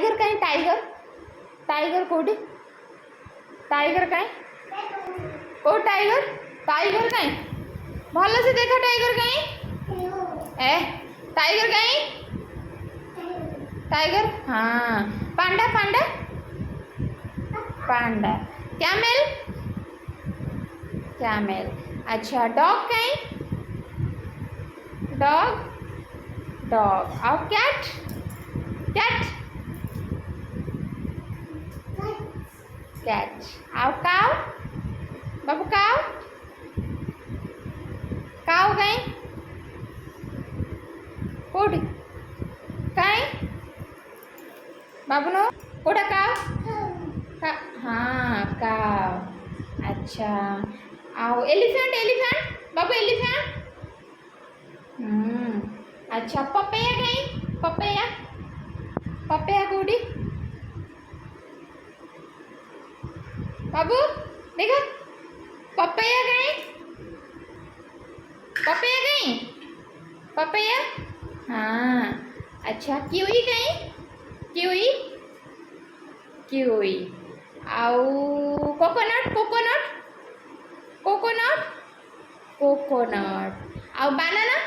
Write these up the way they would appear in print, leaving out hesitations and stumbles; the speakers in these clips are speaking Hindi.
टाइगर कहीं टाइगर टाइगर कोडी टाइगर कहीं को टाइगर टाइगर कहीं भल से देखा टाइगर कहीं ए टाइगर कहीं टाइगर हाँ पांडा पांडा पांडा कैमल कैमल अच्छा डॉग कहीं डॉग डॉग और कैट कैट कैट और काव बाबू काव काव कहीं कोडी कहीं बाबू नो कोड़ा काव का हाँ काव अच्छा आओ एलिफेंट एलिफेंट बाबू एलिफेंट अच्छा पपैया कहीं पपैया पपैया कोडी बाबू देखा पपैया कहीं पपैया कहीं पपैया हाँ अच्छा कीवी कहीं कीवी कीवी आउ कोकोनट कोकोनट कोकोनट कोकोनट आउ बनाना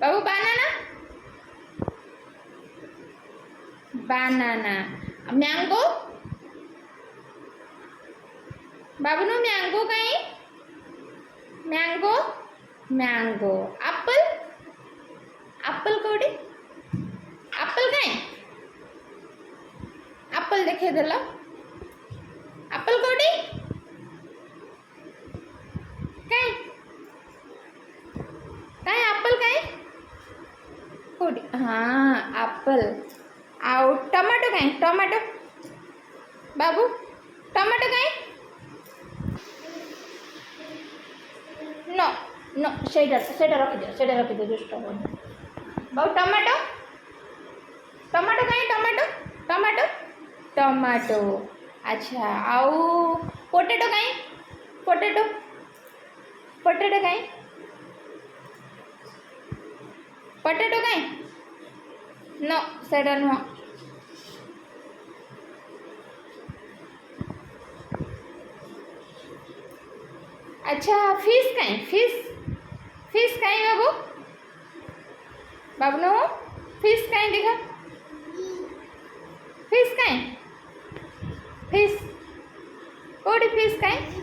बाबू बनाना बनाना मैंगो बाबू नो मैंगो कहीं मैंगो मैंगो एप्पल एप्पल कोडी एप्पल कहीं एप्पल देखे देला एप्पल कोडी कहीं कहीं एप्पल कहीं कोडी हाँ एप्पल आउ टमाटो कहीं टमाटो बाबू टमाटो कहीं नो नो सेटा रखी दे दुष्ट बाबू टमाटो टमाटो कहीं टमाटो टमाटो टमाटो अच्छा आउ पोटेटो कहीं पोटेटो पोटेटो कहीं पोटेटो कहीं नो सेटा नुह अच्छा फिश कहीं फिश कहीं बाबू बाबू नो फिश कहीं देखा फिश कहीं फिश कोडी फिश कहीं